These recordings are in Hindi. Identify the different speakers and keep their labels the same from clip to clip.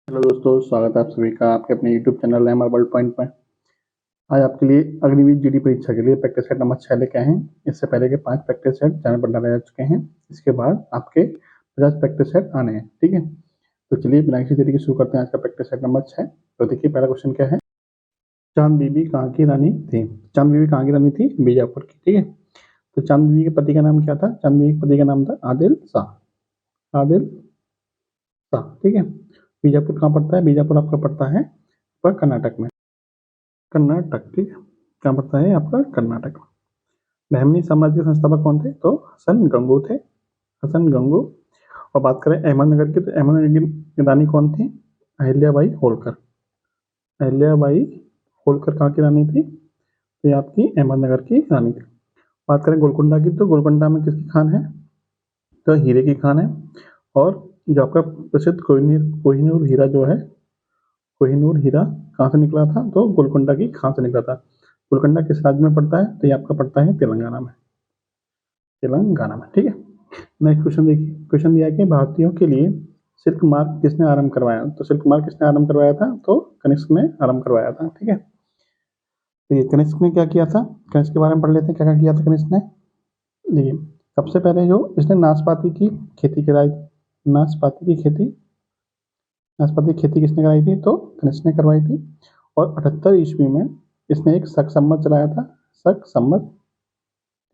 Speaker 1: हेलो दोस्तों, स्वागत है आप सभी का आपके अपने YouTube channel MR world point में। आज आपके लिए अग्निवीर जीडी परीक्षा के लिए प्रैक्टिस सेट नंबर 6 लेके आए हैं। इससे पहले के 5 प्रैक्टिस सेट चैनल पर डाले जा चुके हैं। इसके बाद आपके 50 प्रैक्टिस सेट आने हैं। ठीक है, तो चलिए बिना किसी देरी के शुरू करते हैं आज का प्रैक्टिस सेट नंबर 6। तो देखिए पहला क्वेश्चन क्या है। चांद बीबी कहाँ की रानी थी? चांद बीबी कहाँ की रानी थी? बीजापुर की। ठीक है, तो चांद बीबी के पति का नाम क्या था? चांद बीबी के पति का नाम था आदिल शाह। आदिल शाह। ठीक है, बीजापुर कहाँ पड़ता है? बीजापुर आपका पड़ता है पर कर्नाटक में। कर्नाटक। ठीक है, कहाँ पड़ता है आपका? कर्नाटक। बहमनी साम्राज्य के संस्थापक कौन थे? तो हसन गंगू थे। हसन गंगू। और बात करें अहमदनगर की, तो अहमदनगर की रानी कौन थी? अहिल्याबाई होलकर। अहिल्याबाई होलकर कहाँ की रानी थी? तो ये आपकी अहमदनगर की रानी थी। बात करें गोलकुंडा की, तो गोलकुंडा में किसकी खान है? तो हीरे की खान है। और जो आपका प्रसिद्ध कोहिनूर हीरा जो है, कोहिनूर हीरा कहाँ से निकला था? तो गोलकुंडा की खान से निकला था। गोलकुंडा किस राज्य में पड़ता है? तो ये आपका पड़ता है तेलंगाना में। तेलंगाना में। ठीक है, नेक्स्ट क्वेश्चन देखिए। क्वेश्चन दिया है कि भारतीयों के लिए सिल्क मार्ग किसने आरंभ करवाया? तो सिल्क मार्ग किसने आरंभ करवाया था? तो कनिष्क ने आरंभ करवाया था। ठीक है, तो ये कनिष्क ने क्या किया था? कनिष्क के बारे में पढ़ लेते हैं, क्या क्या किया था कनिष्क ने। देखिए, सबसे पहले जो इसने नाशपाती की खेती कराई। नाशपाती की खेती, नाशपाती की खेती किसने कराई थी? तो कनिष्क ने करवाई थी। और 78 ईस्वी में इसने एक शक संवत चलाया था। शक संवत।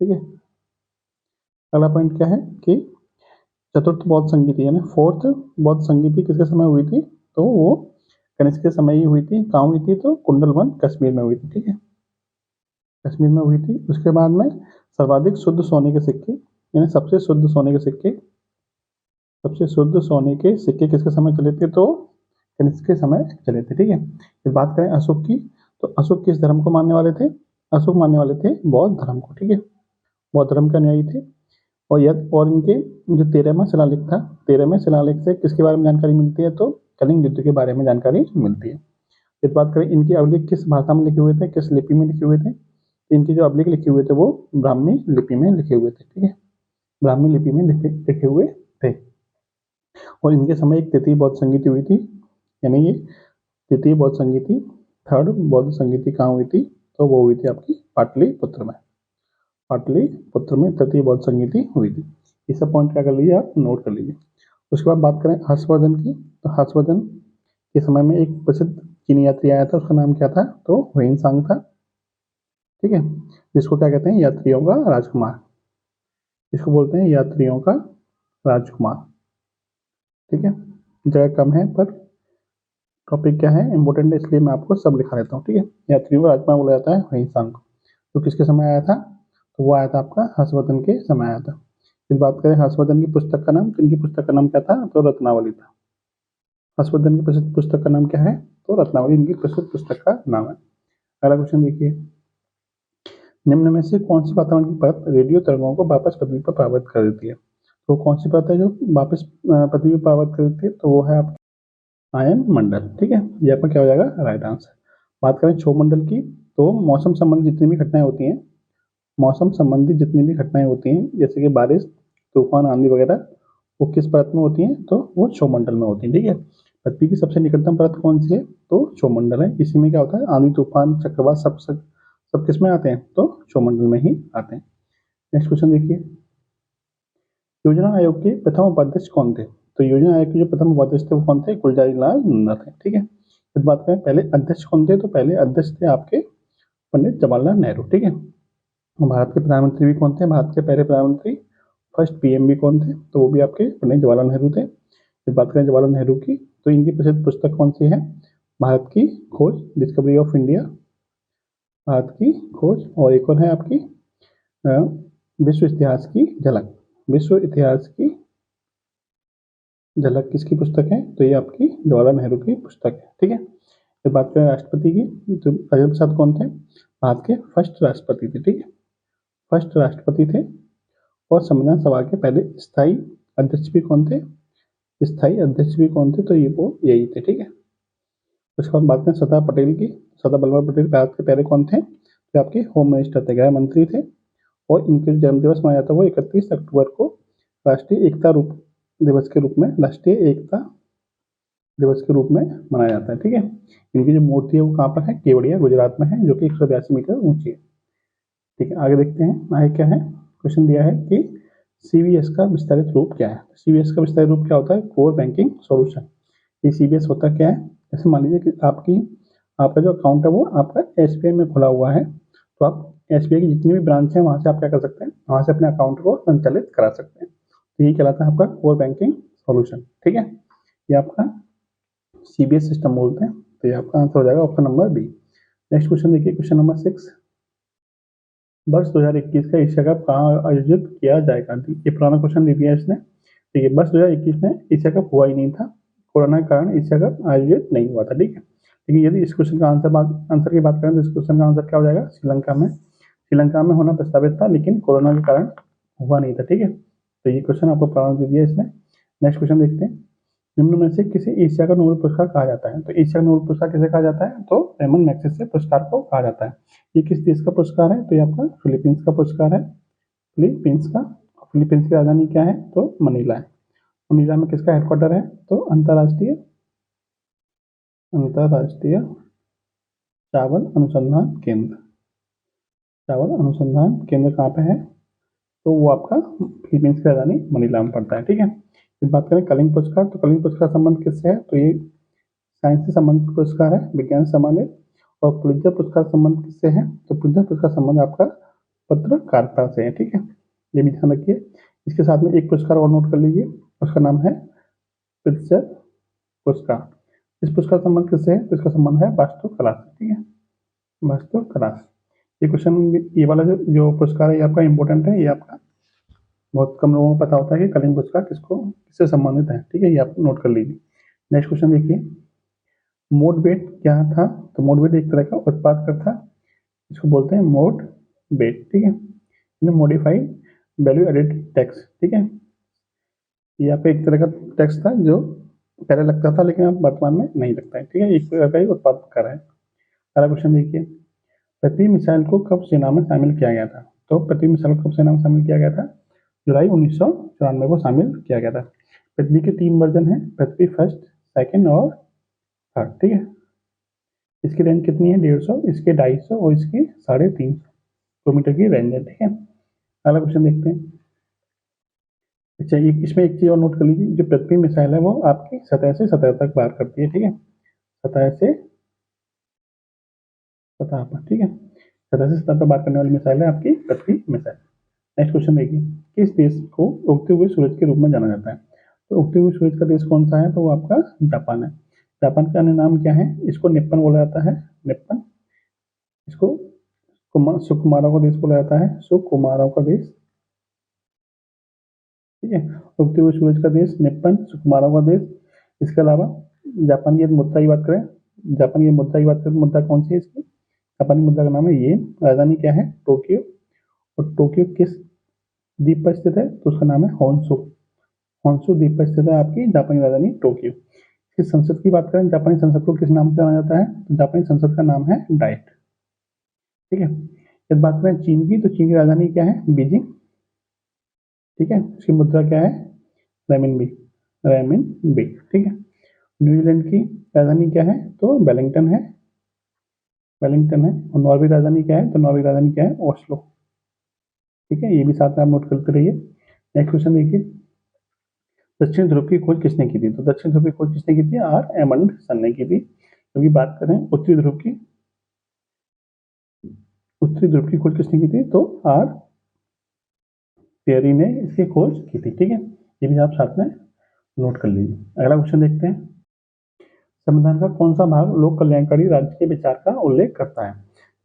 Speaker 1: ठीक है, अगला पॉइंट क्या है कि चतुर्थ बौद्ध संगीति यानी फोर्थ बौद्ध संगीति किसके समय हुई थी? तो वो कनिष्क के समय ही हुई थी। कहाँ हुई थी? तो कुंडलवन कश्मीर में हुई थी। ठीक है, कश्मीर में हुई थी। उसके बाद में सर्वाधिक शुद्ध सोने के सिक्के यानी सबसे शुद्ध सोने के सिक्के, सबसे शुद्ध सोने के सिक्के किसके समय चले थे? तो कनिष्क के समय चले थे। ठीक है, फिर बात करें अशोक की, तो अशोक किस धर्म को मानने वाले थे? अशोक मानने वाले थे बौद्ध धर्म को। ठीक है, बौद्ध धर्म के अनुयायी थे। और इनके जो 13वां शिलालेख था, 13वें शिलालेख से किसके बारे में जानकारी मिलती है? तो कलिंग युद्ध के बारे में जानकारी मिलती है। फिर बात करें इनके अभिलेख किस भाषा में लिखे हुए थे, किस लिपि में लिखे हुए थे? इनके जो अभिलेख लिखे हुए थे वो ब्राह्मी लिपि में लिखे हुए थे। ठीक है, ब्राह्मी लिपि में लिखे हुए थे। और इनके समय एक तृतीय बौद्ध संगीति हुई थी, यानी ये तृतीय बौद्ध संगीति, थर्ड बौद्ध संगीति कहाँ हुई थी? तो वो हुई थी आपकी पाटलिपुत्र में। पाटलिपुत्र में तृतीय बौद्ध संगीति हुई थी। ये सब पॉइंट क्या कर लीजिए, आप नोट कर लीजिए। उसके बाद बात करें हर्षवर्धन की, तो हर्षवर्धन के समय में एक प्रसिद्ध चीनी यात्री आया था, उसका नाम क्या था? तो ह्वेनसांग था। ठीक है, जिसको क्या कहते हैं? यात्रियों का राजकुमार। इसको बोलते हैं यात्रियों का राजकुमार। ठीक है, जगह कम है पर टॉपिक क्या है इंपॉर्टेंट है, इसलिए मैं आपको सब लिखा देता हूँ। ठीक है, यात्रियों का राजकुमार बोला जाता है ह्वेनसांग को। तो किसके समय आया था? तो वो आया था आपका हर्षवर्धन के समय आया था। फिर बात करें हर्षवर्धन की पुस्तक का नाम, तो इनकी पुस्तक का नाम क्या था? तो रत्नावली था। हर्षवर्धन की प्रसिद्ध पुस्तक का नाम क्या है? तो रत्नावली इनकी प्रसिद्ध पुस्तक का नाम है। अगला क्वेश्चन देखिए, निम्न में से कौन सी वातावरण की परत रेडियो तरंगों को वापस पृथ्वी पर प्रभावित कर देती है? तो कौन सी परत है जो वापस पृथ्वी पर प्रभावित कर देती है? तो वो है आपकी आयन मंडल। ठीक है, ये आपका क्या हो जाएगा? Right answer. बात करें क्षोभ मंडल की, तो मौसम संबंधी जितनी भी घटनाएं होती हैं, मौसम संबंधी जितनी भी घटनाएं होती हैं जैसे कि बारिश, तूफान, आंधी वगैरह, वो किस परत में होती हैं? तो वो क्षोभमंडल में होती हैं। ठीक है, पृथ्वी की सबसे निकटतम परत कौन सी है? तो क्षोभमंडल है। इसी में क्या होता है? आंधी, तूफान, चक्रवात सब किस में आते हैं? तो क्षोभमंडल में ही आते हैं। नेक्स्ट क्वेश्चन देखिए, योजना आयोग के प्रथम उपाध्यक्ष कौन थे? तो योजना आयोग के जो प्रथम उपाध्यक्ष थे वो कौन थे? गुलजारी लाल नंदा थे। ठीक है, फिर बात करें पहले अध्यक्ष कौन थे? तो पहले अध्यक्ष थे आपके पंडित जवाहरलाल नेहरू। ठीक है, भारत के प्रधानमंत्री भी कौन थे? भारत के पहले प्रधानमंत्री, फर्स्ट पीएम भी कौन थे? तो वो भी आपके पंडित जवाहरलाल नेहरू थे। फिर बात करें जवाहरलाल नेहरू की, तो इनकी प्रसिद्ध पुस्तक कौन सी है? भारत की खोज, डिस्कवरी ऑफ इंडिया। भारत की खोज। और एक और है आपकी विश्व इतिहास की झलक। विश्व इतिहास की झलक किसकी पुस्तक है? तो ये आपकी जवाहरलाल नेहरू की पुस्तक है। ठीक है, फिर बात करें राष्ट्रपति की, तो राजेंद्र प्रसाद कौन थे? भारत के फर्स्ट राष्ट्रपति थे। ठीक है, फर्स्ट राष्ट्रपति थे। और संविधान सभा के पहले स्थायी अध्यक्ष भी कौन थे? स्थायी अध्यक्ष भी कौन थे? तो ये वो यही थे। ठीक है, उसके बाद बात करें सरदार पटेल की। सरदार वल्लभ भाई पटेल भारत के पहले कौन थे? तो आपके होम मिनिस्टर थे, गृह मंत्री थे। और इनके जन्म दिवस मनाया जाता है वो 31 अक्टूबर को राष्ट्रीय एकता रूप दिवस के रूप में, राष्ट्रीय एकता दिवस के रूप में मनाया जाता है। ठीक है, इनकी जो मूर्ति है वो कहाँ पर है, केवड़िया गुजरात में है, जो कि 182 मीटर ऊंची है। ठीक है, आगे देखते हैं आगे क्या है। क्वेश्चन दिया है कि सीबीएस का विस्तारित रूप क्या है। सीबीएस का विस्तारित रूप क्या होता है, कोर बैंकिंग सॉल्यूशन। ये सीबीएस होता क्या है, जैसे मान लीजिए कि आपका जो अकाउंट है वो आपका एसबीआई में खुला हुआ है, तो आप एसबीआई की जितनी भी ब्रांच है वहां से आप क्या कर सकते हैं, वहां से अपने अकाउंट को संचालित करा सकते हैं। तो ये कहलाता है आपका कोर बैंकिंग सॉल्यूशन। ठीक है, ये आपका सीबीएस सिस्टम बोलते हैं। तो ये आपका आंसर हो जाएगा option number B. Next question देखिए, क्वेश्चन नंबर 6, वर्ष 2021 का एशिया कप कहाँ आयोजित किया जाएगा। ये पुराना क्वेश्चन दे दिया इसने। ठीक है, वर्ष 2021 में एशिया कप हुआ ही नहीं था, कोरोना के कारण एशिया कप आयोजित नहीं हुआ था। ठीक है, लेकिन यदि इस क्वेश्चन का आंसर की बात करें तो इस क्वेश्चन का आंसर क्या हो जाएगा, श्रीलंका में होना प्रस्तावित था, लेकिन कोरोना के कारण हुआ नहीं था। ठीक है, तो ये क्वेश्चन आपको पुराना दे दिया इसने। नेक्स्ट क्वेश्चन देखते हैं, निम्न में से किसे एशिया का नोबेल पुरस्कार कहा जाता है। तो एशिया का नोबेल पुरस्कार किसे कहा जाता है, तो रेमन मैग्सेसे पुरस्कार को कहा जाता है। ये किस देश का पुरस्कार है, तो ये आपका फिलीपींस का पुरस्कार है, फिलीपींस का। फिलीपींस की राजधानी क्या है, तो मनीला है। मनीला में किसका हेडक्वार्टर है, तो अंतर्राष्ट्रीय चावल अनुसंधान केंद्र। चावल अनुसंधान केंद्र कहाँ पे है, तो वो आपका फिलीपींस की राजधानी मनीला में पड़ता है। ठीक है, फिर बात करें कलिंग पुरस्कार, तो कलिंग पुरस्कार संबंध किससे है, तो ये साइंस से संबंधित पुरस्कार है, विज्ञान से संबंधित। और पुलित्जर पुरस्कार संबंध किससे है, तो पुलित्जर पुरस्कार संबंध आपका पत्रकारिता से है। ठीक है, ये भी ध्यान रखिए। इसके साथ में एक पुरस्कार और नोट कर लीजिए, उसका नाम है पुलित्जर पुरस्कार। इस पुरस्कार संबंध किससे है, तो इसका संबंध है वास्तुकला से। ठीक है, वास्तुकला। ये क्वेश्चन, ये वाला जो पुरस्कार है ये आपका इंपॉर्टेंट है। ये आपका बहुत कम लोगों को पता होता है कि कलिंग पुरस्कार किससे संबंधित है। ठीक है, ये आप नोट कर लीजिए। नेक्स्ट क्वेश्चन देखिए, मोडबेट क्या था, तो मोडबेट एक तरह का उत्पाद कर था, इसको बोलते हैं मोडबेट। ठीक है, मॉडिफाइड वैल्यू एडेड टैक्स। ठीक है, ये आपका एक तरह का टैक्स था जो पहले लगता था लेकिन अब वर्तमान में नहीं लगता है। ठीक है, एक तरह का ही उत्पाद कर है। अगला क्वेश्चन देखिए, पृथ्वी मिसाइल को कब सेना में शामिल किया गया था। तो पृथ्वी मिसाइल को कब सेना में शामिल किया गया था, जुलाई 1994 को शामिल किया गया था। पृथ्वी के 3 वर्जन है, पृथ्वी फर्स्ट, सेकंड और थर्ड। ठीक है, इसकी रेंज कितनी है, 150, इसके 250 और इसकी 350 किलोमीटर की रेंज है। ठीक है, अगला क्वेश्चन देखते हैं। अच्छा, इसमें एक चीज और नोट कर लीजिए, जो पृथ्वी मिसाइल है वो आपकी सतह से सतह तक वार करती है। ठीक है, सतह से सतह पर। ठीक है, सतह से सतह पर वार करने वाली मिसाइल है आपकी पृथ्वी मिसाइल। नेक्स्ट क्वेश्चन देखिए, किस देश को उगते हुए सूरज के रूप में जाना जाता है। तो उगते हुए सूरज का देश कौन सा है, तो वो आपका जापान है। जापान का अन्य नाम क्या है, इसको निप्पन बोला जाता है, निप्पन। इसको सुकुमारों का देश बोला जाता है, सुकुमारों का देश। ठीक है, उगते हुए सूरज का देश निप्पन, सुकुमारों का देश। इसके अलावा जापान की मुद्रा की बात करें, जापान की मुद्रा की बात करें, मुद्रा कौन सी है इसकी, जापानी मुद्रा का नाम है येन। राजधानी क्या है, टोक्यो। और टोक्यो किस द्वीप पर स्थित है, तो उसका नाम है होन्शु। होन्शु द्वीप पर स्थित है आपकी जापानी राजधानी टोक्यो। इस संसद की बात करें, जापानी संसद को किस नाम से जाना जाता है, तो जापानी संसद का नाम है डाइट। ठीक है, यदि बात करें चीन की, तो चीन की राजधानी क्या है, बीजिंग। ठीक है, इसकी मुद्रा क्या है, रेमिनबी, रेमिनबी। ठीक है, न्यूजीलैंड की राजधानी क्या है, तो वेलिंगटन है, वेलिंगटन है। और नॉर्वे की राजधानी क्या है, तो नॉर्वे की राजधानी क्या है, ओस्लो। ठीक है, ये भी साथ में आप नोट करते रहिए। नेक्स्ट क्वेश्चन देखिए, दक्षिण ध्रुव की खोज किसने की थी। तो दक्षिण ध्रुव की खोज किसने की थी, आर एमंडसन ने की थी। क्योंकि बात करें उत्तरी ध्रुव की, उत्तरी ध्रुव की खोज किसने की थी, तो आर पेरी ने इसकी खोज की थी। ठीक है, ये भी आप साथ में नोट कर लीजिए। अगला क्वेश्चन देखते हैं, संविधान का कौन सा भाग लोक कल्याणकारी राज्य के विचार का उल्लेख करता है।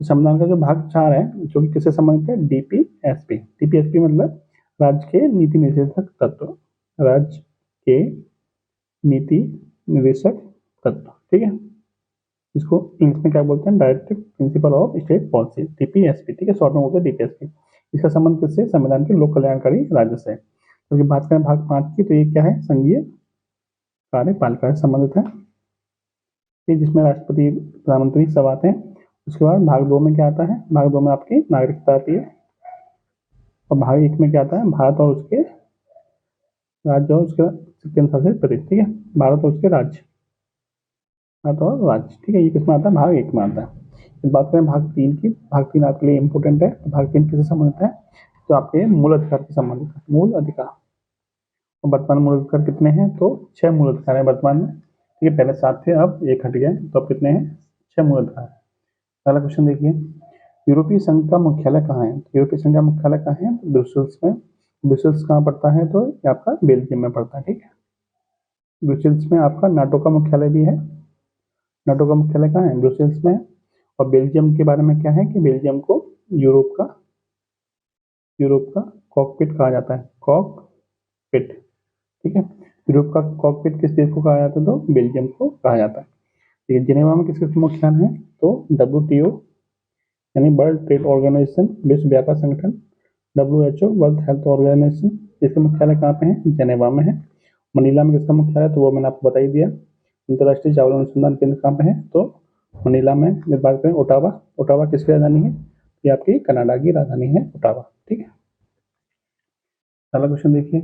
Speaker 1: तो संविधान का जो भाग 4 है, जो कि किससे संबंधित है, डीपीएसपी। डीपीएसपी मतलब राज्य के नीति निर्देशक तत्व, राज्य के नीति निर्देशक तत्व। ठीक है, इसको इंग्लिश में क्या बोलते हैं, directive principle of state policy, DPSP. ठीक है, शॉर्ट में बोलते हैं डीपीएसपी। इसका संबंध किससे, संविधान के लोक कल्याणकारी राज्य से। क्योंकि तो बात करें भाग 5 की, तो ये क्या है, संघीय कार्यपालिका से संबंधित है, जिसमें राष्ट्रपति प्रधानमंत्री सब आते हैं। उसके बाद भाग 2 में क्या आता है, भाग 2 में आपकी नागरिकता आती है। और भाग 1 में क्या आता है, भारत और उसके राज्य और उसके केंद्र शासित प्रदेश। ठीक है, भारत और उसके राज्य। अर्थ और राज्य, ठीक है। ये किसमें आता है? भाग 1 में आता है। फिर बात करें भाग 3 की। भाग 3 आपके लिए इंपॉर्टेंट है। भाग 3 किससे संबंधित है? तो आपके मूल अधिकार से संबंधित है। मूल अधिकार, तो वर्तमान मूल अधिकार कितने हैं? तो 6 मूल अधिकार है वर्तमान में, ठीक है। पहले 7 थे, अब 1 हट गया, तो अब कितने हैं? 6 मूल अधिकार है। पहला क्वेश्चन देखिए, यूरोपीय संघ का मुख्यालय कहाँ है? यूरोपीय संघ का मुख्यालय कहाँ है? ब्रुसेल्स में। ब्रुसेल्स कहाँ पड़ता है? तो ये आपका बेल्जियम में पड़ता है, ठीक है। ब्रुसेल्स में आपका नाटो का मुख्यालय भी है। नाटो का मुख्यालय कहाँ है? ब्रुसेल्स में। और बेल्जियम के बारे में क्या है कि बेल्जियम को यूरोप का कॉकपिट कहा जाता है। कॉकपिट, ठीक है। यूरोप का कॉकपिट किस देश को कहा जाता है? तो बेल्जियम को कहा जाता है। ठीक है। जिनेवा में किसके मुख्यालय है? तो WTO यानी वर्ल्ड ट्रेड ऑर्गेनाइजेशन, विश्व व्यापार संगठन, WHO वर्ल्ड हेल्थ ऑर्गेनाइजेशन, इसके मुख्यालय कहाँ पे है? जेनेवा में है। मनीला में किसका मुख्यालय है? तो वो मैंने आपको बता ही दिया। अंतर्राष्ट्रीय चावल अनुसंधान केंद्र कहाँ पे है? तो मनीला में। इस बात करें ओटावा, ओटावा किसकी राजधानी है? ये आपकी कनाडा की राजधानी है ओटावा, ठीक है। पहला क्वेश्चन देखिए,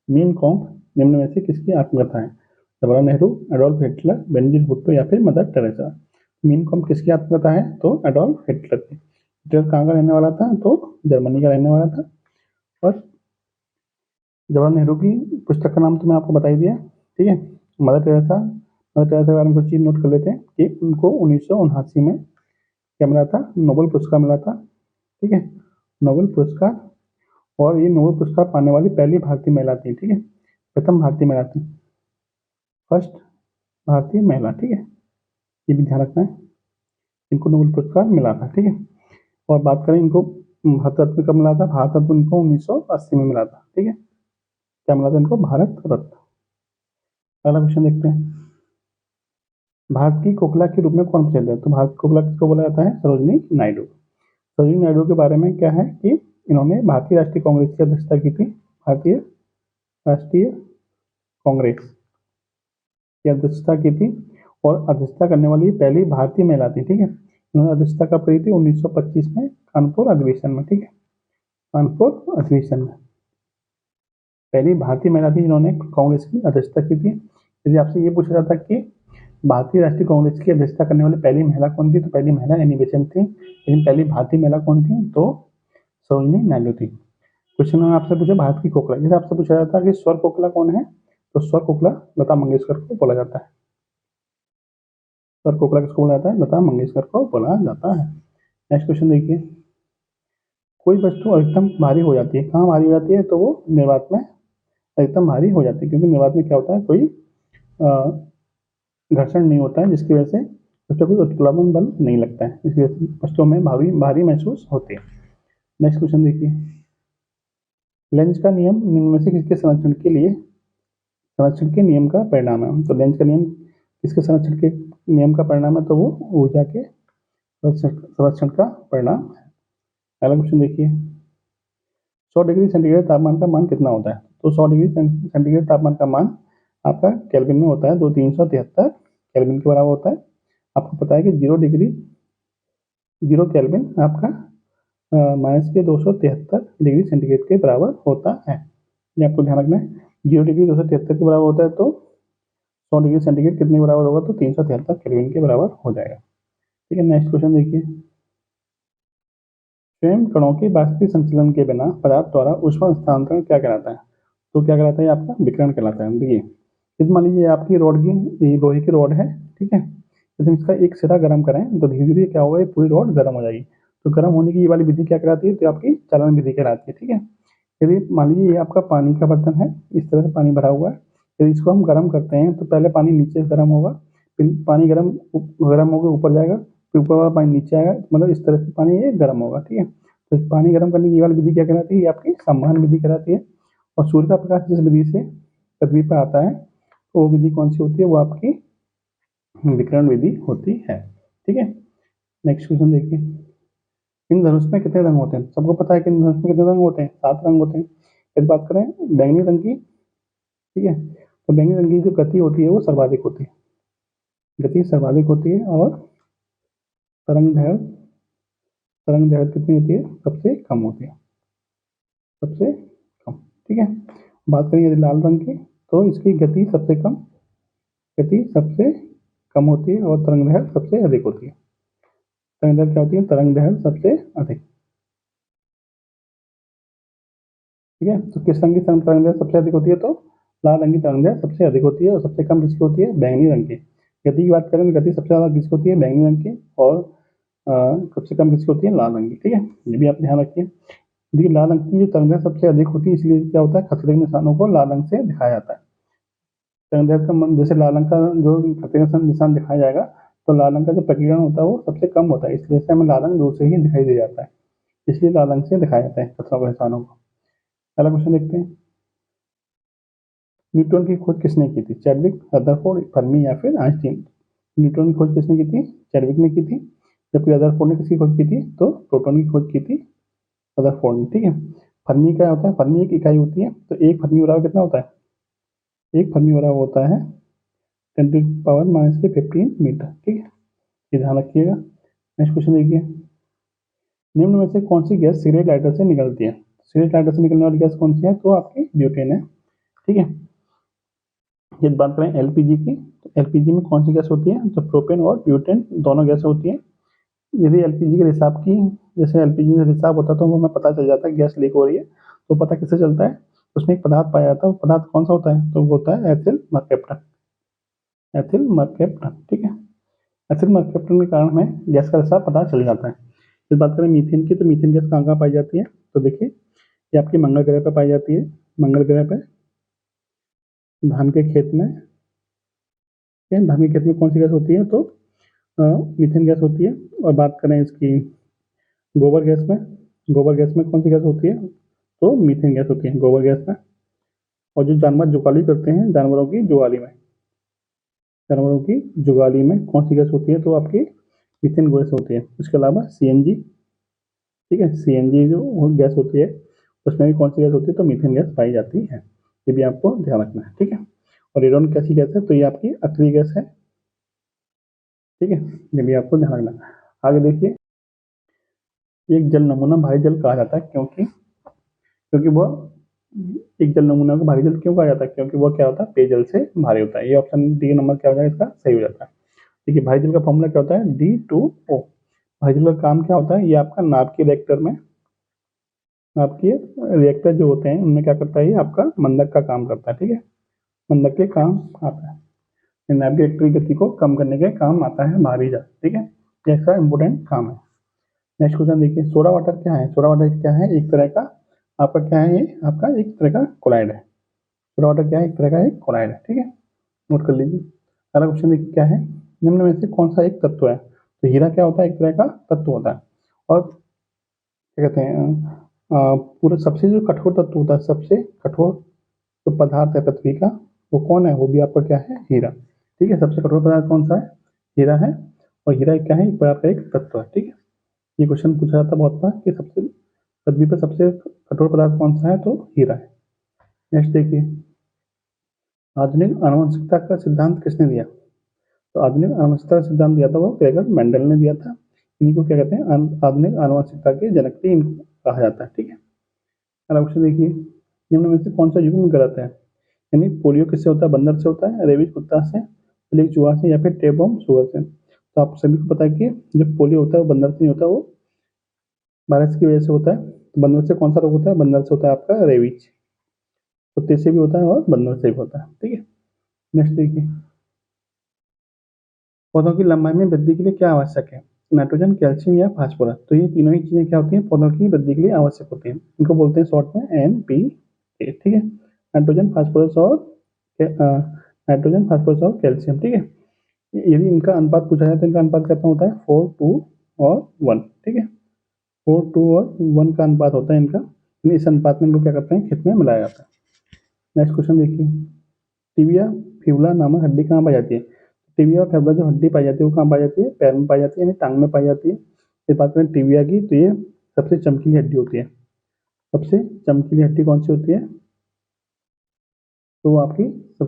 Speaker 1: मेन कॉम्प निम्न में से किसकी आत्मकथा है? Jawaharlal Nehru, Adolf Hitler, Benjamin Bhutto या फिर मदर टेरेसा। मेन कॉम्प किसकी आत्मकथा है? तो एडोल्फ हिटलर की। हिटलर कहाँ का रहने वाला था? तो जर्मनी का रहने वाला था। और जवाहरलाल नेहरू की पुस्तक का नाम तो मैं आपको बता ही दिया, ठीक है। मदर टेरेसा, मदर टेरेसा के बारे में कुछ चीज नोट कर लेते हैं कि उनको 1979 में क्या मिला था? नोबेल पुरस्कार मिला था, ठीक है। नोबेल पुरस्कार, और ये नोबेल पुरस्कार पाने वाली पहली भारतीय महिला थी, ठीक है। प्रथम भारतीय महिला थी, फर्स्ट भारतीय महिला, ठीक है। ये भी ध्यान रखना है, इनको नोबेल पुरस्कार मिला था, ठीक है। और बात करें इनको भारत रत्न कब मिला था? भारत रत्न इनको 1980 में मिला था, ठीक है। क्या मिला था इनको? भारत रत्न। अगला क्वेश्चन देखते हैं, भारत की कोकिला के रूप में कौन प्रसिद्ध है? तो भारत की कोकिला किसको बोला जाता है? सरोजिनी नायडू। सरोजिनी नायडू के बारे में क्या है कि इन्होंने भारतीय राष्ट्रीय कांग्रेस की अध्यक्षता की थी। भारतीय राष्ट्रीय कांग्रेस की अध्यक्षता की थी, और अध्यक्षता करने वाली पहली भारतीय महिला थी, ठीक है। इन्होंने अध्यक्षता कब करी थी? 1925 में कानपुर अधिवेशन में, ठीक है। कानपुर अधिवेशन में पहली भारतीय महिला थी जिन्होंने कांग्रेस की अध्यक्षता की थी। यदि आपसे ये पूछा जाता कि भारतीय राष्ट्रीय कांग्रेस की अध्यक्षता करने वाली पहली महिला कौन थी, तो पहली महिला एनी बेसेंट थी। लेकिन पहली भारतीय महिला कौन थी? तो सरोजिनी नायडू थी। क्वेश्चन में आपसे पूछा भारत की कोकिला, जैसे आपसे पूछा जाता है कि स्वर कोकिला कौन है, तो स्वर कोकिला लता मंगेशकर को बोला जाता है। स्वर कोकिला किसको बोला जाता है? लता मंगेशकर को बोला जाता है। नेक्स्ट क्वेश्चन देखिए, कोई वस्तु अधिकतम भारी हो जाती है, कहाँ भारी हो जाती है? तो वो निर्वात में अधिकतम भारी हो जाती है, क्योंकि निर्वात में क्या होता है? कोई घर्षण नहीं होता है, जिसकी वजह से उस पर कोई उत्प्लावन बल नहीं लगता है, इसकी वजह से वस्तुओं में भारी भारी महसूस होती है। नेक्स्ट क्वेश्चन देखिए, लेंज का नियम निम्न में से किसके संरक्षण के नियम का परिणाम है? तो लेंज का नियम किसके संरक्षण के नियम का परिणाम है? तो वो ऊर्जा के संरक्षण का परिणाम है। अगला क्वेश्चन देखिए, 100 डिग्री सेंटीग्रेड तापमान का मान कितना होता है? तो 100 डिग्री सेंटीग्रेड तापमान का मान आपका केल्विन में होता है, 2373 केल्विन के बराबर होता है। आपको पता है कि 0 केल्विन आपका -273 डिग्री सेंटीग्रेड के बराबर होता है। ये आपको ध्यान रखना है, 0 डिग्री 273 के बराबर होता है, तो 100 डिग्री सेंटीग्रेड कितने बराबर होगा? तो 373 केल्विन के बराबर हो जाएगा, ठीक है। नेक्स्ट क्वेश्चन देखिए, स्वयं कणों के वास्तविक संचलन के बिना पदार्थ द्वारा ऊष्मा हस्तांतरण क्या कहलाता है? तो क्या कहलाता है? आपका विकिरण कहलाता है। देखिए, इस मान लीजिए आपकी लोहे की रॉड है, ठीक है। यदि इसका एक सिरा गर्म करें तो धीरे धीरे क्या होगा? ये पूरी रॉड गर्म हो जाएगी। तो गर्म होने की ये वाली विधि क्या कहलाती है? तो आपकी चालन विधि कहलाती है, ठीक है। यदि मान लीजिए ये आपका पानी का बर्तन है, इस तरह से पानी भरा हुआ है, यदि इसको हम गर्म करते हैं तो पहले पानी नीचे से गर्म होगा, फिर पानी गर्म गर्म होकर ऊपर जाएगा, फिर ऊपर वाला पानी नीचे आएगा, मतलब इस तरह से पानी ये गर्म होगा, ठीक है। तो पानी गर्म करने की ये वाली विधि क्या कहलाती है? ये आपकी संवहन विधि कहलाती है। और सूर्य का प्रकाश जिस विधि से पृथ्वी पर आता है, तो वो विधि कौन सी होती है? वो आपकी विकिरण विधि होती है, ठीक है। नेक्स्ट क्वेश्चन देखिए, इंद्रधनुष में कितने रंग होते हैं? सबको पता है कि इंद्रधनुष में कितने रंग होते हैं? 7 रंग होते हैं। यदि बात करें बैंगनी रंग की, ठीक है, तो बैंगनी रंग की जो गति होती है वो सर्वाधिक होती है, गति सर्वाधिक होती है। और तरंग दैर्घ्य कितनी होती है? सबसे कम होती है, सबसे कम, ठीक है। बात करें यदि लाल रंग की, तो इसकी गति सबसे कम, गति सबसे कम होती है और तरंग दैर्ध्य सबसे अधिक होती है। तरंग दैर्ध्य क्या होती है? तरंग दैर्ध्य सबसे अधिक। ठीक है, तो किस रंग की तरंग दैर्ध्य सबसे अधिक होती है? तो लाल रंग की तरंग दैर्ध्य सबसे अधिक होती है और सबसे कम किसकी होती है? बैंगनी रंग की। गति की बात करें, गति सबसे ज्यादा किसकी होती है? बैंगनी रंग की, और सबसे कम किसकी होती है? लाल रंग की। ठीक है, ये भी आप ध्यान रखिए। देखिए, लाल रंग की जो तरंग दैर्ध्य सबसे अधिक होती है, इसलिए क्या होता है? खतरे के निशानों को लाल रंग से दिखाया जाता है। तरंग दैर्ध्य का मन, जैसे लाल रंग का जो खतरे का निशान दिखाया जाएगा, तो लाल रंग का जो प्रकीर्णन होता है वो सबसे कम होता है, इसलिए से हमें लाल रंग दूर से ही दिखाई दे जाता है, इसलिए लाल रंग से दिखाया जाता है खतरों के निशानों को। अगला क्वेश्चन देखते हैं। न्यूट्रॉन की खोज किसने की थी? चैडविक, रदरफोर्ड, फर्मी या फिर आइंस्टीन? न्यूट्रॉन की खोज किसने की थी? चैडविक ने की थी। जबकि रदरफोर्ड ने किसकी खोज की थी? तो प्रोटॉन की खोज की थी रदरफोर्ड ने। ठीक है, फर्मी क्या होता है? फर्मी एक इकाई होती है, तो एक फर्मी बराबर कितना होता है? एक फर्मी बराबर होता है 10⁻⁻15 मीटर। ठीक है, ये ध्यान रखिएगा। नेक्स्ट क्वेश्चन देखिए। निम्न में से कौन सी गैस सिगरेट लाइटर से निकलती है? सिगरेट लाइटर से निकलने वाली गैस कौन सी है? तो आपकी ब्यूटेन है। ठीक है, यदि बात करें एलपीजी की, तो एलपीजी में कौन सी गैस होती है? तो प्रोपेन और ब्यूटेन दोनों गैस होती है। यदि एलपीजी के रिसाव की, जैसे एलपीजी में रिसाव होता है तो हमें पता चल जाता है गैस लीक हो रही है, तो पता किससे चलता है? उसमें एक पदार्थ पाया जाता है, वो पदार्थ कौन सा होता है? तो वो होता है एथिल मरकैप्टन। Ethyl mercaptan. ठीक है, एथिल मरकैप्टन के कारण हमें गैस का रिसाव पता चल जाता है। फिर बात करें मीथेन की, तो मीथेन गैस कहाँ कहाँ पाई जाती है? तो देखिए, ये आपकी मंगल ग्रह पर पाई जाती है। मंगल ग्रह पर धान के खेत में, धान के खेत में कौन सी गैस होती है? तो मीथेन गैस होती है। और बात करें इसकी गोबर गैस में, गोबर गैस में कौन सी गैस होती है? तो मीथेन गैस होती है गोबर गैस में। और जो जानवर जुगाली करते हैं, जानवरों की जुगाली में, जानवरों की जुगाली में कौन सी गैस होती है? तो आपकी मीथेन गैस होती है। इसके अलावा सीएनजी, ठीक है, सीएनजी जो गैस होती है उसमें भी कौन सी गैस होती है? तो मीथेन गैस पाई जाती है। ये भी आपको ध्यान रखना है। ठीक है, और रेडॉन कैसी गैस है? तो ये आपकी अक्रिय गैस है। ठीक है, ये भी आपको ध्यान रखना है। आगे देखिए, एक जल नमूना भारी जल कहा जाता है क्योंकि क्योंकि वह एक जल नमूना को भारी जल क्यों कहा जाता है? क्योंकि वह क्या होता है? पेयजल से भारी होता है। ये ऑप्शन डी नंबर क्या हो जाएगा? इसका सही हो जाता है। देखिए, भारी जल का फॉर्मूला क्या होता है? D2O। भारी जल का काम क्या होता है? ये आपका नाभिकीय रिएक्टर में, नाभिकीय रिएक्टर जो होते हैं उनमें क्या करता है? ये आपका मंदक का काम करता है। ठीक है, मंदक के काम आता है। नाभिकीय रिएक्टर की गति को कम करने के काम आता है भारी जल। ठीक है, ये इसका इंपोर्टेंट काम है। नेक्स्ट क्वेश्चन देखिए, सोडा वाटर क्या है? सोडा वाटर क्या है? एक तरह का आपका क्या है? ये आपका एक तरह का कोलाइड है। सोडा वाटर क्या है? एक तरह का एक कोलाइड है। ठीक है, नोट कर लीजिए। अगला क्वेश्चन देखिए क्या है। निम्न में से कौन सा एक तत्व है? तो हीरा क्या होता है? एक तरह का तत्व होता है। और क्या कहते हैं, पूरा सबसे जो कठोर तत्व होता है, सबसे कठोर जो पदार्थ है पृथ्वी का, वो कौन है? वो भी आपका क्या है? हीरा। ठीक है, सबसे कठोर पदार्थ कौन सा है? हीरा है। और हीरा क्या है? एक प्रकार का एक तत्व है। ठीक है, ये क्वेश्चन पूछा जाता है बहुत बार कि सबसे पृथ्वी पर सबसे कठोर पदार्थ कौन सा है? तो हीरा है। नेक्स्ट देखिए, आधुनिक आनुवंशिकता का सिद्धांत किसने दिया? तो आधुनिक आनुवंशिकता का सिद्धांत दिया था वो ग्रेगर मेंडल ने दिया था। इन्हीं को क्या कहते हैं? आधुनिक आनुवंशिकता के जनक भी इनको कहा जाता है। ठीक है, अगला क्वेश्चन देखिए, निम्न में से कौन सा युग्म गलत है? यानी पोलियो किससे होता है? बंदर से होता है, रेबीज कुत्ता से, प्लेग चूहा से, या फिर टेपवर्म सुअर से? तो आप सभी को पता है कि जो पोलियो होता है वो बंदर से नहीं होता, वो वायरस की वजह से होता है। तो बंदर से कौन सा रोग होता है? बंदर से होता है आपका रेबीज। कुत्ते से भी होता है और बंदर से भी होता है। ठीक है, नेक्स्ट देखिए, पौधों की लंबाई में वृद्धि के लिए क्या आवश्यक है? नाइट्रोजन, कैल्शियम या फास्फोरस? तो ये तीनों ही चीजें क्या होती हैं? पौधों की वृद्धि के लिए आवश्यक होती हैं। इनको बोलते हैं शॉर्ट में NPK। ठीक है, नाइट्रोजन, फास्फोरस और नाइट्रोजन, फास्फोरस और कैल्शियम। ठीक है, यदि इनका अनुपात पूछा जाए तो इनका अनुपात कितना होता है? 4:2 और 1। ठीक है, 4:2 और 1 का अनुपात होता है इनका। इस अनुपात में इनको क्या करते हैं? खेत में मिलाया जाता है। नेक्स्ट क्वेश्चन देखिए, टिबिया फिबुला नामक हड्डी कहाँ पाई जाती है? टिबिया और फिबुला जो हड्डी पाई जाती है वो कहाँ पाई जाती है? पैर में पाई जाती है, यानी टांग में पाई जाती है। फिर बात करें टिबिया की, तो ये सबसे चमकीली हड्डी होती है। सबसे चमकीली हड्डी कौन सी होती है? तो आपकी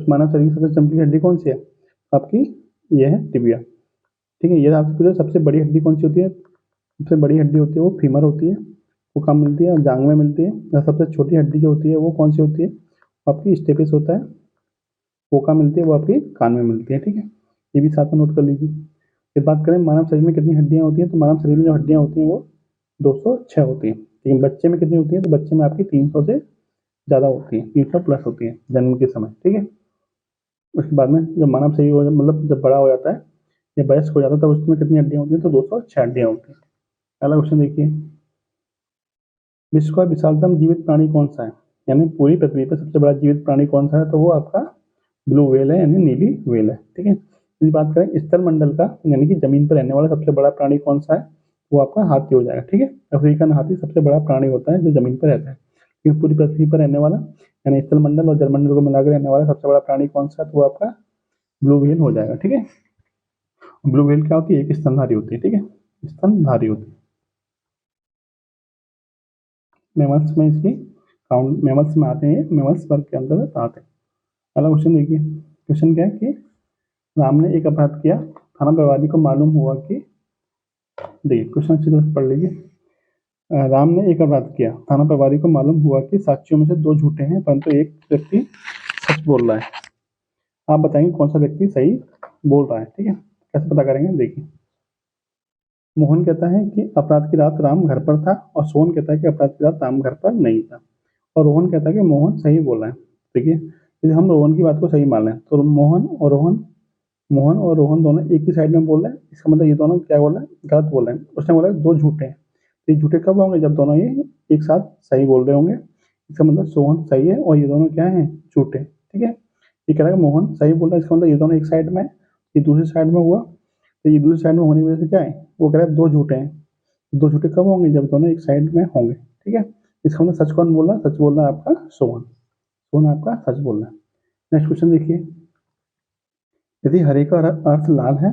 Speaker 1: मानव शरीर की सबसे चमकीली हड्डी कौन सी है? आपकी ये है टिबिया। ठीक है, ये आपसे पूछा सबसे बड़ी हड्डी कौन सी होती है? सबसे बड़ी हड्डी होती है वो फीमर होती है, वो कहाँ मिलती है? जांग में मिलती है। और सबसे छोटी हड्डी जो होती है वो कौन सी होती है? आपकी स्टेपिस होता है, वो कहाँ मिलती है? वो आपकी कान में मिलती है। ठीक है, ये भी साथ में नोट कर लीजिए। फिर बात करें मानव शरीर में कितनी हड्डियां होती हैं, तो मानव शरीर में जो हड्डियां होती हैं वो 206 होती हैं। लेकिन बच्चे में कितनी होती है, तो बच्चे में आपकी 300 से ज़्यादा होती है, 300 प्लस होती है जन्म के समय, ठीक है। उसके बाद में जब मानव शरीर मतलब जब बड़ा हो जाता है या वयस्क हो जाता है तब उसमें कितनी हड्डियां होती हैं, तो 206 हड्डियां होती हैं। अगला क्वेश्चन देखिए, विश्व का विशालतम जीवित प्राणी कौन सा है, यानी पूरी पृथ्वी पर सबसे बड़ा जीवित प्राणी कौन सा है, तो वो आपका ब्लू व्हेल है, यानी नीली व्हेल है, ठीक है। यदि बात करें स्थल मंडल का, यानी कि जमीन पर रहने वाला सबसे बड़ा प्राणी कौन सा है, वो आपका हाथी हो जाएगा, ठीक है। अफ्रीकन हाथी सबसे बड़ा प्राणी होता है जो जमीन पर रहता है, क्योंकि पूरी पृथ्वी पर रहने वाला यानी स्थल मंडल और जलमंडल को मिलाकर रहने वाला सबसे बड़ा प्राणी कौन सा है, तो वो आपका ब्लू व्हेल हो जाएगा, ठीक है। ब्लू व्हेल क्या होती है, एक स्तनधारी होती है, ठीक है, स्तनधारी होती है। मेमल्स में इसकी काउंट मेमल्स में आते हैं, मेमल्स वर्ग के अंतर्गत आते हैं। अगला क्वेश्चन देखिए, क्वेश्चन क्या है कि राम ने एक अपराध किया, थाना प्रभारी को मालूम हुआ कि, देखिए क्वेश्चन अच्छी तरह पढ़ लीजिए। राम ने एक अपराध किया, थाना प्रभारी को मालूम हुआ कि साक्षियों में से 2 झूठे हैं परंतु एक व्यक्ति सच बोल रहा है। आप बताएंगे कौन सा व्यक्ति सही बोल रहा है, ठीक है। कैसे पता करेंगे, देखिए। मोहन कहता है कि अपराध की रात राम घर पर था और सोहन कहता है कि अपराध की रात राम घर पर नहीं था, और रोहन कहता है कि मोहन सही बोल रहा है। देखिए यदि हम रोहन की बात को सही मान लें तो मोहन और रोहन दोनों एक ही साइड में बोल रहे हैं, इसका मतलब ये दोनों क्या बोल रहे हैं, गलत बोल रहे हैं। उसने बोला 2 झूठे हैं, तो ये झूठे कब होंगे, जब दोनों ये एक साथ सही बोल रहे होंगे। इसका मतलब सोहन सही है और ये दोनों क्या है, झूठे, ठीक है। ये कह रहा है मोहन सही बोल रहा है, इसका मतलब ये दोनों एक साइड में, ये दूसरी साइड में हुआ, तो ये दूसरी साइड में होने की वजह से क्या है, वो कह रहा है 2 झूठे हैं। 2 झूठे कब होंगे, जब दोनों एक साइड में होंगे, ठीक है। इसका मतलब सच कौन बोल रहा है, सच बोल रहा है आपका सोहन, सोहन आपका सच बोल रहा है। नेक्स्ट क्वेश्चन देखिए, यदि हरे का अर्थ लाल है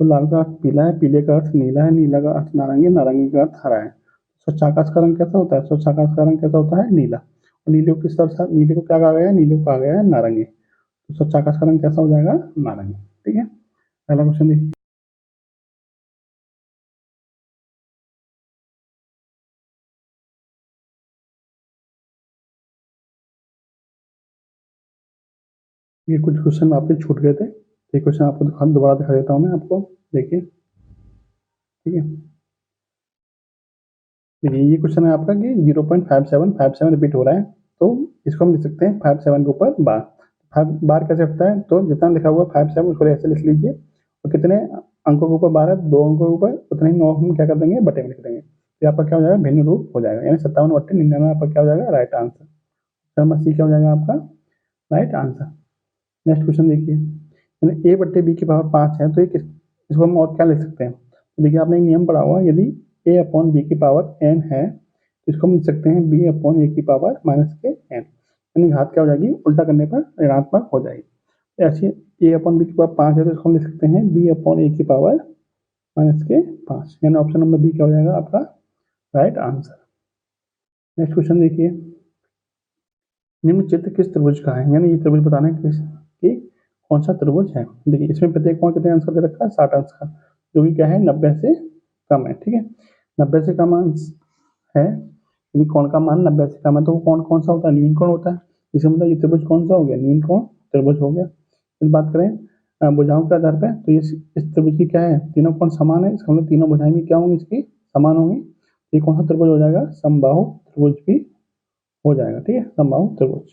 Speaker 1: तो लाल का अर्थ पीला है, पीले का अर्थ नीला है, नीला का अर्थ नारंगी, नारंगी का अर्थ हरा है। स्वच्छ आकाश का रंग कैसा होता है, स्वच्छ आकाश का रंग कैसा होता है, नीला। और नीले को किस तरह से, नीले को क्या कहा गया है, नीले को कहा गया है नारंगी। तो स्वच्छ आकाश का रंग कैसा हो जाएगा, नारंगी, ठीक है। अगला क्वेश्चन देखिए, ये कुछ क्वेश्चन आपके छूट गए थे, ये क्वेश्चन आपको दोबारा दिखा देता हूँ मैं आपको, देखिए, ठीक है। देखिए ये क्वेश्चन है आपका कि 0.5757 रिपीट हो रहा है, तो इसको हम लिख सकते हैं 57 के ऊपर बार। 5 बार कैसे होता है, तो जितना लिखा हुआ 57 उसको ऐसे लिख लीजिए, और कितने अंकों के ऊपर बार है, 2 अंकों के ऊपर, उतने ही 9 हम क्या कर देंगे, बटे में लिख देंगे, तो आपका क्या हो जाएगा, भिन्न रूप हो जाएगा, यानी 57/99 आपका क्या हो जाएगा, राइट आंसर। नंबर सी क्या हो जाएगा आपका, राइट आंसर। नेक्स्ट क्वेश्चन देखिए, यानी ए बट्टे बी की पावर 5 है, तो इसको हम और क्या लिख सकते हैं, तो देखिए आपने एक नियम पढ़ा हुआ, यदि ए अपॉन बी की पावर n है तो इसको हम लिख सकते हैं बी अपॉन ए की पावर माइनस के n, यानी घात क्या हो जाएगी, उल्टा करने पर ऋणात्मक हो जाएगी। ऐसे ए अपॉन बी की पावर 5 है तो इसको हम लिख सकते हैं बी अपॉन ए की पावर माइनस के 5, यानी ऑप्शन नंबर बी क्या हो जाएगा आपका राइट आंसर। नेक्स्ट क्वेश्चन देखिए, निम्न चित्र किस त्रिभुज का है, यानी ये त्रिभुज बताना है कि कौन सा त्रिभुज है। देखिए इसमें प्रत्येक कोण कितने अंश का दे रखा है, 60 अंश का, जो कि क्या है 90 से कम है, ठीक है। 90 से कम अंश है, यदि कोण का मान 90 से कम है तो वो कोण कौन सा होता है, न्यून कोण होता है। इसका मतलब ये त्रिभुज कौन सा हो गया, न्यून कोण त्रिभुज हो गया। फिर बात करें भुजाओं के आधार पर, तो इस त्रिभुज की क्या है, तीनों कोण समान है, इसका मतलब तीनों भुजाएं भी क्या होंगी, इसकी समान होंगी। ये कौन सा त्रिभुज हो जाएगा, समबाहु त्रिभुज भी हो जाएगा, ठीक है, समबाहु त्रिभुज,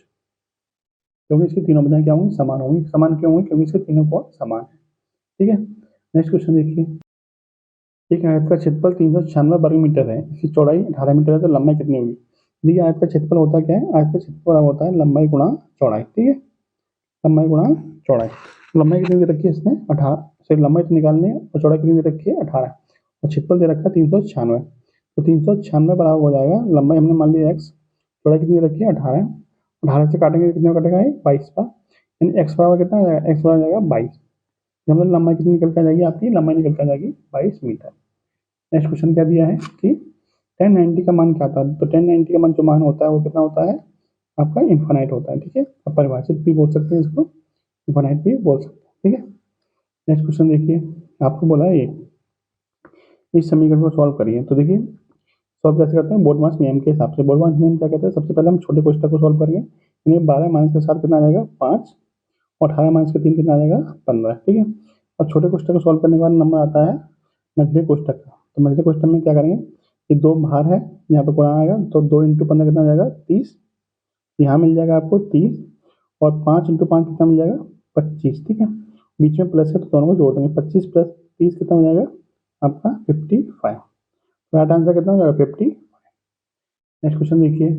Speaker 1: क्योंकि इसकी तीनों भुजाएं क्या होंगी, समान होंगी। समान क्यों होंगी, क्योंकि इसके तीनों कोण समान है, ठीक है। नेक्स्ट क्वेश्चन देखिए, एक आयत का क्षेत्रफल 396 वर्ग मीटर है, इसकी चौड़ाई 18 मीटर है, तो लंबाई कितनी होगी। देखिए आयत का क्षेत्रफल होता क्या है, आयत का क्षेत्रफल होता है लंबाई गुणा चौड़ाई, ठीक है, लंबाई गुणा चौड़ाई। लंबाई कितनी दे रखी है इसने, 18, सॉरी लंबाई तो निकालनी है, और चौड़ाई कितनी दे रखी है, 18, और क्षेत्रफल दे रखा है 396, तो 396 बराबर हो जाएगा, लंबाई हमने मान ली x, चौड़ाई कितनी दे रखी है 18, 18 से काटेंगे कितने कटेगा, 22 का, यानी x बराबर कितना आ जाएगा, x बराबर जाएगा 22, मतलब लंबाई कितनी निकल के आ जाएगी आपकी, लंबाई निकल के आ जाएगी 22 मीटर। नेक्स्ट क्वेश्चन क्या दिया है कि 1090 का मान क्या था, तो 1090 का मान जो मान होता है वो कितना होता है आपका, इन्फानाइट होता है, ठीक है। अब परिभाषित भी बोल सकते हैं इसको, इन्फानाइट भी बोल सकते हैं, ठीक है। नेक्स्ट क्वेश्चन देखिए, आपको बोला है ये इस समीकरण को सॉल्व करिए, तो देखिए सॉल्व कैसे करते हैं, बोर्डमास नियम के हिसाब से। बोर्डमास नियम क्या कहते हैं, सबसे पहले हम छोटे कोष्ठक को सॉल्व करेंगे, यानी 12 माइनस के साथ कितना आ जाएगा 5, और 18 माइनस के 3 कितना आ जाएगा 15, ठीक है। और छोटे कोष्ठक को सॉल्व करने के बाद नंबर आता है मझले कोष्ठक का। तो मझले कोष्ठक में क्या करेंगे, ये 2 बाहर है, यहाँ पे गुणा आएगा, तो 2 × 15 कितना हो जाएगा 30, यहाँ मिल जाएगा आपको 30, और 5 × 5 कितना मिल जाएगा 25। ठीक है, बीच में प्लस है तो दोनों को जोड़ देंगे, 25 + 30 कितना हो जाएगा आपका 55। राइट आंसर कितना हो जाएगा 50। नेक्स्ट क्वेश्चन देखिए,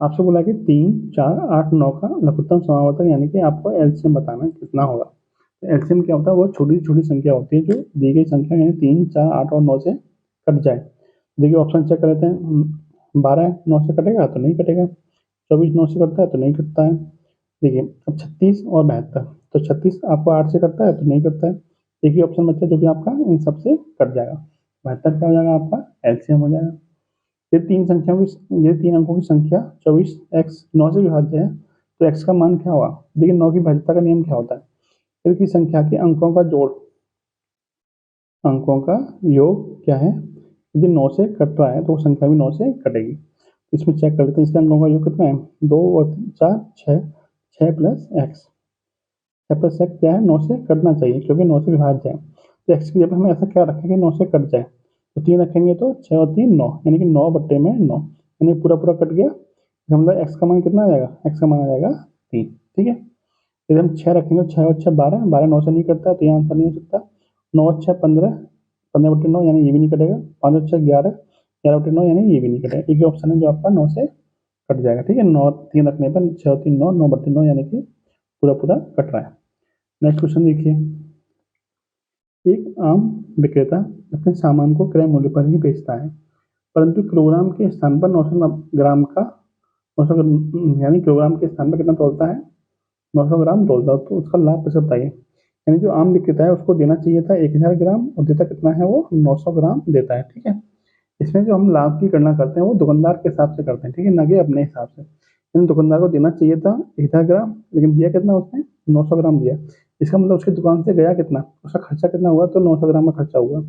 Speaker 1: आपसे बोला कि 3, 4, 8, 9 का लघुत्तम समावर्तन यानी कि आपको एलसीएम बताना कितना होगा। तो एलसीएम क्या होता है, वो छोटी छोटी संख्या होती है जो दी गई संख्या यानी 3, 4, 8 और 9 से कट जाए। देखिए ऑप्शन चेक कर लेते हैं, 12 9 से कटेगा तो नहीं कटेगा, 24 9 से कटता है तो नहीं कटता है। देखिए अब 36 और 72, तो 36 आपको 8 से कटता है तो नहीं कटता है, एक ही ऑप्शन बचा जो कि आपका इन सबसे कट जाएगा। 72 क्या हो जाएगा आपका एलसीएम हो जाएगा। ये 3 अंकों की संख्या 24 x 9 से विभाज्य है, तो x का मान क्या होगा। देखिए 9 की भाज्यता का नियम क्या होता है, फिर की संख्या के अंकों का जोड़, अंकों का योग क्या है, यदि 9 से कट रहा है तो वो संख्या भी 9 से कटेगी। इसमें चेक कर लेते हैं, इसके अंकों का योग कितना है, 2 और 4 6, 6 + x, 6 + x क्या है 9 से कटना चाहिए क्योंकि 9 से विभाज्य है। तो x की जगह हमें ऐसा क्या रखेंगे 9 से कट जाए, तो 3 रखेंगे तो 6 और 3 9, यानी कि 9/9, यानी पूरा पूरा कट गया। मतलब x का मान कितना आ जाएगा, x का मान आ जाएगा 3। ठीक है, यदि हम 6 रखेंगे, 6 और 6 12, 12 9 से नहीं कटता है तो यहाँ आंसर नहीं हो सकता। 9 और 6 15, 15/9 यानी ये भी नहीं कटेगा। 5 और 6 11, 11/9 यानी ये भी नहीं कटेगा। एक ही ऑप्शन है जो आपका 9 से कट जाएगा। ठीक है, 9 3 रखने पर 6 और 3 9, 9/9 यानी कि पूरा पूरा कट रहा है। नेक्स्ट क्वेश्चन देखिए, एक आम विक्रेता अपने सामान को क्रय मूल्य पर ही बेचता है, परंतु किलोग्राम के स्थान पर 900 ग्राम का 900 यानी किलोग्राम के स्थान पर कितना तोलता है 900 ग्राम तोलता है, तो उसका लाभ कैसे बताइए। यानी जो आम विक्रेता है उसको देना चाहिए था 1000 ग्राम और देता कितना है वो 900 ग्राम देता है। ठीक है, इसमें जो हम लाभ की गणना करते हैं वो दुकानदार के हिसाब से करते हैं। ठीक है, ना कि अपने हिसाब से। यानी दुकानदार को देना चाहिए था 1000 ग्राम, लेकिन दिया कितना उसने 900 ग्राम दिया। इसका मतलब उसकी दुकान से गया कितना, उसका खर्चा कितना हुआ, तो 900 ग्राम का खर्चा हुआ।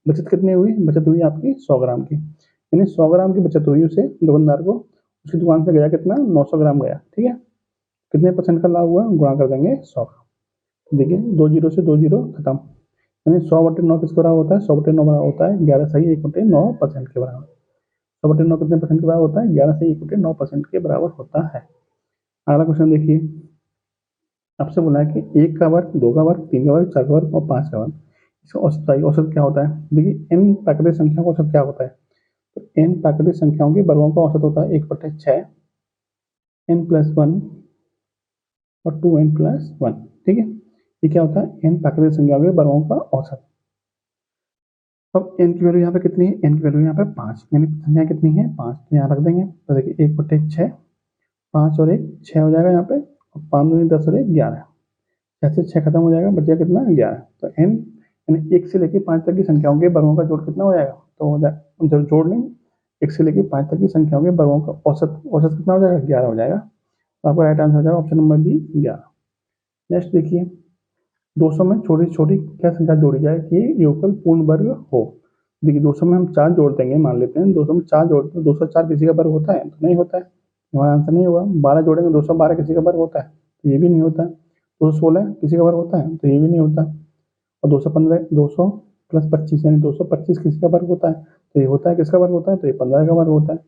Speaker 1: बचत कितनी हुई, बचत हुई आपकी 100 ग्राम की, यानी 100 ग्राम की बचत हुई उसे दुकानदार को। उसकी दुकान से गया कितना 900 ग्राम गया। ठीक है, कितने % का लाभ हुआ, गुणा कर देंगे 100 का। देखिए 2 जीरो से 2 जीरो खत्म, यानी 100/9 किसके बराबर होता है, 100/9 बराबर होता है 11 सही 1/9% के बराबर। 100/9 कितने % के बराबर होता है, 11 से 1/9% के बराबर होता है। अगला क्वेश्चन देखिए, आपसे बोला है कि 1 का वर्ग, 2 का वर्ग, 3 का वर्ग, 4 का वर्ग और 5 का वर्ग, इसका औसत बताइए। औसत क्या होता है, देखिए n प्राकृतिक संख्याओं का औसत क्या होता है, तो n प्राकृतिक संख्याओं के वर्गों का औसत होता है 1/6, n+1 और 2n+1। ठीक है, ये क्या होता है n प्राकृतिक संख्याओं के वर्गों का औसत। अब n की वैल्यू यहाँ पे कितनी है, n की वैल्यू यहाँ पे 5, यानी संख्या कितनी है 5, तो यहाँ रख देंगे। तो देखिए 1/6, 5 और 1 6 हो जाएगा यहाँ पे, 5 दूनी 10 और 1 11, 6 से 6 खत्म हो जाएगा, बच गया कितना 11। तो n यानी 1 से लेकर 5 तक की संख्याओं के वर्गों का जोड़ कितना हो जाएगा, तो हो जाए जब जोड़ लें 1 से लेकर 5 तक की संख्याओं के वर्गों का औसत, औसत कितना हो जाएगा 11 हो जाएगा। तो आपका राइट आंसर हो जाएगा ऑप्शन नंबर बी 11। नेक्स्ट देखिए, 200 में छोटी छोटी क्या संख्या जोड़ी जाए कि योगफल पूर्ण वर्ग हो। देखिए 200 में हम 4 जोड़ देंगे, मान लेते हैं 200 में 4 जोड़ते हैं, 204 किसी का वर्ग होता है, तो नहीं होता है, हमारा आंसर नहीं होगा। 12 जोड़ेंगे 212 किसी का वर्ग होता है, तो ये भी नहीं होता है। 216 किसी का वर्ग होता है, तो ये भी नहीं होता। और 215 200 + 25 यानी 225 किसी का वर्ग होता है, तो ये होता है, किसका वर्ग होता है, तो ये 15 का वर्ग होता है।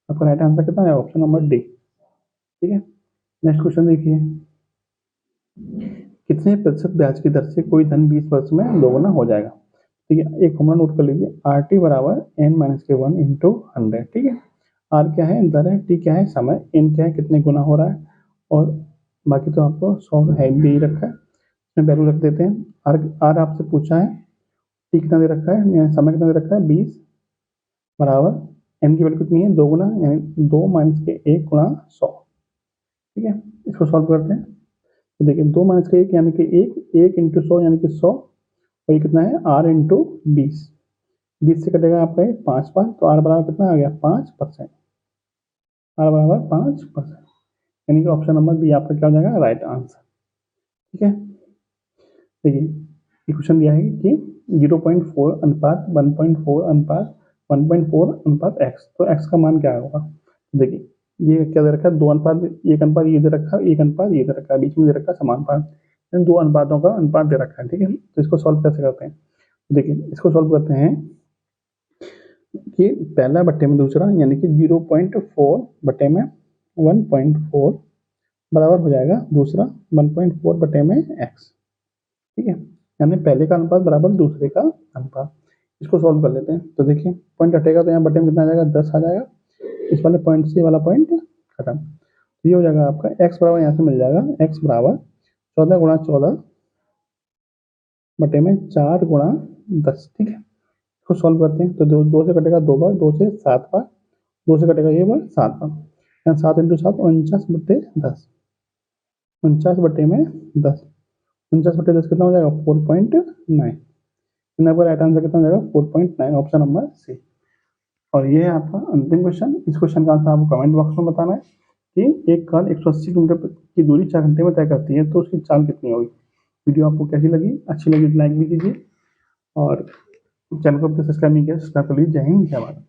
Speaker 1: आपका राइट आंसर कितना है, ऑप्शन नंबर डी। ठीक है, नेक्स्ट क्वेश्चन देखिए, कितने प्रतिशत ब्याज की दर से कोई धन 20 वर्ष में दोगुना हो जाएगा। ठीक है, एक फॉर्मूला नोट कर लीजिए, RT बराबर n-1 इंटू 100। ठीक है, R क्या है दर है, T क्या है समय, N क्या है कितने गुना हो रहा है, और बाकी तो आपको 100 है दे ही रखा है, इसमें वैल्यू रख देते हैं। R आपसे पूछा है, T कितना दे रखा है, यानी समय कितना दे रखा है 20, बराबर N की वैल्यू कितनी है 2 गुना, यानी 2 - 1 गुणा 100। ठीक है, इसको सॉल्व करते हैं। तो देखिए 2 - 1 यानी कि 1 × 100 यानी कि 100, और ये कितना है R × 20, 20 से कटेगा आपका 5 बार, तो R बराबर कितना आ गया 5%, R बराबर 5%, यानी कि ऑप्शन नंबर बी आपका क्या हो जाएगा राइट आंसर। ठीक है, देखिए ये क्वेश्चन दिया है कि 0.4 अनुपात 1.4 अनुपात 1.4 अनुपात x, तो x का मान क्या होगा। देखिए ये क्या दे रखा है 2 अनुपात 1 अनुपात ये दे रखा है, 1 अनुपात ये दे रखा है, बीच में दे रखा है समानुपात। इन दो अनुपातों का अनुपात दे रखा है, ठीक है। तो इसको सॉल्व कैसे करते हैं, देखिए इसको सॉल्व करते हैं कि पहला बट्टे में दूसरा, यानी कि 0.4 बट्टे में 1.4 बराबर हो जाएगा दूसरा 1.4 बटे में x, ठीक है। यानी पहले का अनुपात बराबर दूसरे का अनुपात। इसको सॉल्व कर लेते हैं। तो देखिए पॉइंट हटेगा तो यहाँ बटे में कितना आ जाएगा, 10 आ जाएगा। इस वाले पॉइंट से वाला पॉइंट खत्म। तो ये हो जाएगा आपका x बराबर, यहाँ से मिल जाएगा x बराबर 14 गुणा 14 बटे में 4 गुणा 10, ठीक है। इसको सॉल्व करते हैं। तो दो से कटेगा 2 बार, 2 से 7 बार, 2 से कटेगा ये बार 7 बार, यहाँ 7 × 7 49 बटे 10, 49 बटे में 10, 49 बटे 10 कितना हो जाएगा 4.9। आपका राइट आंसर कितना हो जाएगा 4.9, ऑप्शन नंबर सी। और ये है आपका अंतिम क्वेश्चन। इस क्वेश्चन का आंसर आपको कमेंट बॉक्स में बताना है कि एक कार 180 किलोमीटर की दूरी 4 घंटे में तय करती है, तो उसकी चाल कितनी होगी। वीडियो आपको कैसी लगी, अच्छी लगी तो लाइक भी कीजिए और चैनल को सब्सक्राइब नहीं किया सब्सक्राइब कर लीजिए। जय हिंद, जय भारत।